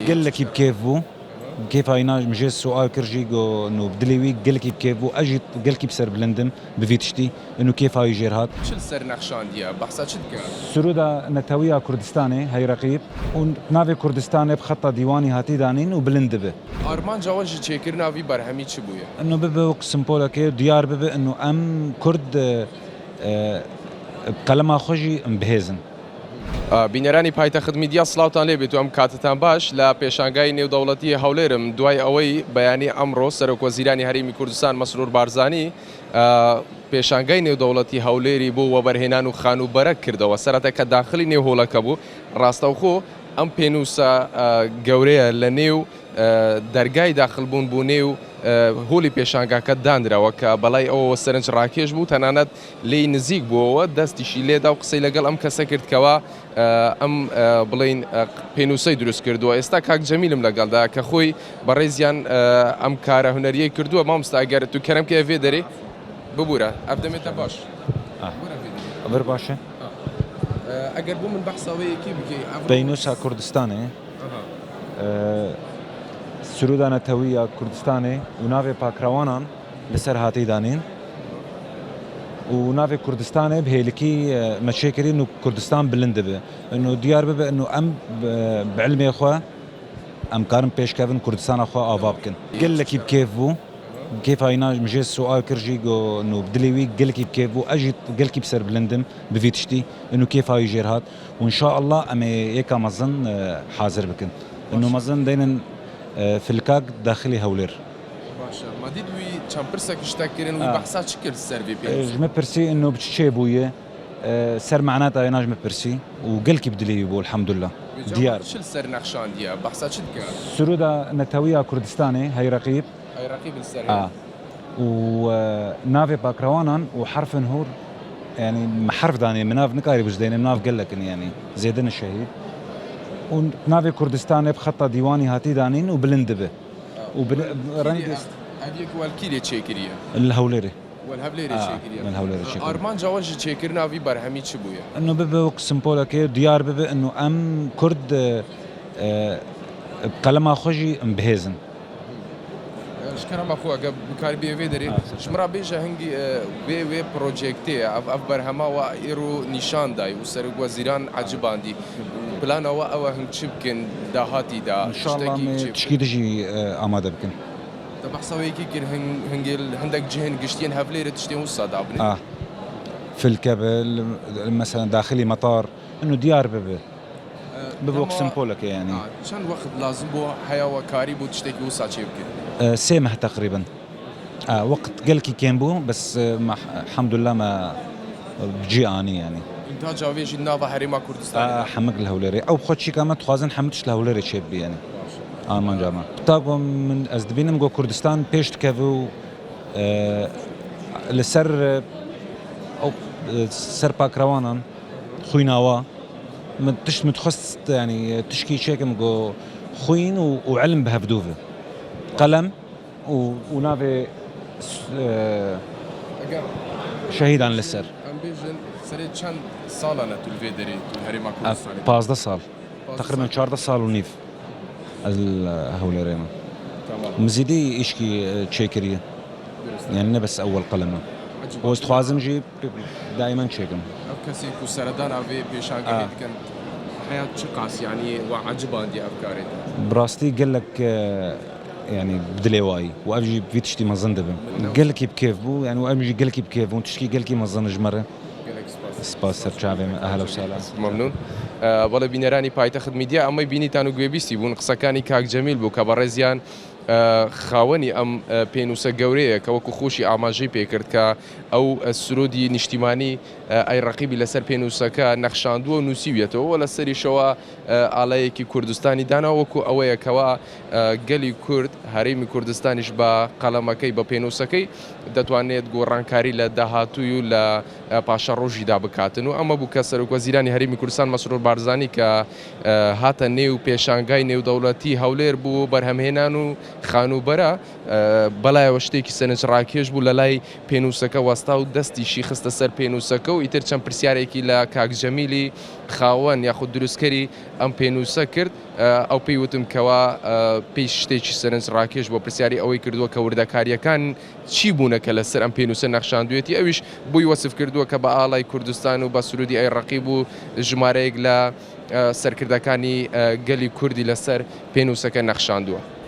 قال لك بكيف بو كيف هايناج مجي السؤال كرجيجو انه بدليوي قال لك بكيف بو اجي قال لك بسر بلندم بفيتشتي انه كيف هاي جيرهات شل سر نقشاندية بحثا شد كان سرودا نتاوية كردستاني هاي رقيب ونافي كردستاني بخطة ديواني هاتي دانين وبلندبه آرمان جواج تشيكرنا في برهمي تشبوية انه ببه وقسم بولكي ديار ببه انه ام كرد بقلما خوجي مبهزن بینەرانی پایتەخت میدیا سلااوان لێبێت و ئەم کاتتان باش لە پێشانگای نێودەوڵەتی هەولێرم دوای ئەوەی بەیانی ئەمڕۆ سەرۆکوەزیرانی هەرێمی کوردستان مەسرور بارزانی پێشانگای نێودەوڵەتی هەولێری بۆ وەبەرهێنان و خانوبەرە کردەوە سەرەتا کە داخلی نێوهۆڵەکە بوو ڕاستەوخۆ ئەم پێنووسە گەورەیە لە نێو دەرگای داخلبوون بوو نێو هۆلی پێشانگاکە دانراوە کە بەڵای ئەوەوە سەرنج ڕاکێش بوو تەنانەت لێی نزیک بووەوە دەستیشی لێدا و قسەی لەگەڵ ئەم کەسە کردکەوە ئەم بڵین پێنووسەی دروست کردووە ئێستا کاک جەمیلم لەگەڵدا کە خۆی بەڕێزیان ئەم کارە هونەریەی کردووە مامۆستا ئەگەر تو کەرەم کە ئەوێ دەرێ ببوورە ئەبدەمێتە باش بر باشە ئەگەر بوو من بەحسەوەیەکی بکەی بینوسا کوردستاني سرودا نتاوية كردستاني ونافي باكراوانان لسر هاتي دانين ونافي كردستاني بهيلكي متشكرين انه كردستان بلندبه انه ديار ببه انه ام بعلمي اخوه ام كارم بيش كيفن كردستان اخوه افابكن قال لك بكيف بو كيف هاينا مجي السؤال كرجيجو انه بدليوي قال لك بكيف بو اجي قال لك بسر بلندم بفيتشتي انه كيف هاي جيرهات وان شاء الله امي يكا مظن حاضر بكن انه مظن دينا في الكاك داخلي هولير باشا ما ديدوي چند پرسك اشتاكرين وبحثات شكل السر في بيش جمع برسي انه بتشي بويه سر معناتها انا جمع برسي وقلكي بدلي بو الحمد لله ديار شل سر نقشان ديار بحثات شد كان سرودا نتاوية كردستاني هاي رقيب السر ونافي باكروانان وحرف نهور يعني حرف داني مناف نكاري بجدين مناف قال لك يعني زيدن الشهيد ونافي كردستاني بخطة ديواني هاتي دانين وبلندبه رنجست هذيك والكيلي تشيكريه الهوليري والهبليري تشيكريه الهوليري تشيكريه ارمان جواج تشيكرنا في برهمي تشبويا انه ببه وقسم بولكي ديار ببه انه ام كرد بقلما خوجي مبهزن شكرا اخو بكاري بي فيدري شمرا بيجا هنجي وي بروجيكتي اف برهما وايرو نيشان داي وسرق وزيران عجباندي بلان او هنگ چبكن داهاتي دا ان شاء الله تشكيدجي اماده بكن بحثاوي كي هنجل هندك جهن قشتين هفلير تشتين وصاد في الكابل مثلا داخلي مطار انه ديار ببه وقسم بولك يعني شان وقت لازم بو حياه وكاري بو تشتكي وصاد شي بكن سيمه تقريبا وقت قلكي كان بو بس الحمد لله ما بجي اني يعني انت جاويجي نافا هريما كردستان حمق الهوليري او بخوت شي كما تخوازن حمدش الهوليري شيب يعني آمان جامع تاقو من ازدبينم جو كردستان بيشت كافو لسر او سر باكروانان خويناوا من تش متخصص يعني تشكي شيكم جو خوين وعلم بهفدوفه قلم ونافي شهيد عن لسر امبيجن سريت شان سالانه الفيدري هريما كردستان 15 سال تقريبا 14 سال ونيف الهوليريما تمام مزيدي إشكي تشيكرية يعني بس أول قلمة واستخوازم جيب دائما تشيكم كسيك وسردان أبي بيشان قريت كان حياة شقاس يعني وعجبان دي أفكاري براستي قال لك يعني بدلي واي وأجي في تشتي مظن دبم قال لك بكيف بو يعني وأجي قال لك بكيف وتشكي قال لك مظن جمرة سپاس سەرچاوێ ئەهلا وسهلا ممنون بەڵێ بینەرانی پایتەخت میدیا ئەمەی بینیتان و گوێبیستی بوون قسەکانی کاک جەمیل بوو کە بەڕێزیان خاوەنی ئەم پێنووسە گەورەیە کە وەکو خۆشی ئاماژەی پێکرد کە ئەو سرۆدی نیشتیمانی ئەی ڕەقیبی لەسەر پێنووسەکە نەخشاندووە و نووسیویێتەوە لە سەریشەوە ئاڵایەکی کوردستانی دانا وەکو ئەوەیە کەوا گەلی کورد هەرێمی کوردستانیش بە قەڵەمەکەی بە پێنووسەکەی دەتوانێت گۆڕانکاری لە داهاتووی و لە پاشە ڕۆژیدا بکاتن و ئەمە بوو کە سەرۆکوەزیرانی هەرێمی کوردستان مەسرور بارزانی کە هاتە نێو پێشانگای نێودەوڵەتی هەولێر بوو بەرهەمهێنان و خانوبەرە بەلایەوە شتێکی سەرنجڕاکێش بوو لە لای پێنووسەکە وەستا و دەستیشی خستە سەر پێنووسەکە و ئیتر چەند پرسیارێکی لە کاکجەمیلی خاوەن یاخود دروستکەری ئەم پێنووسە کرد ئەو پێی وتم کەوا پێی شتێکی سەرنجڕاکێش بۆ پرسیاری ئەوەی کردووە کە وردەکاریەکان چی بوونەکە لەسەر ئەم پێنووسە نەخشاندوێتی ئەویش بووی وەسف کردووە کە بە ئاڵای کوردستان و بە سرودی ئەیڕەقی بوو ژمارەیەک لە سەرکردەکانی گەلی کوردی لەسەر پێنووسەکە نەخشاندووە.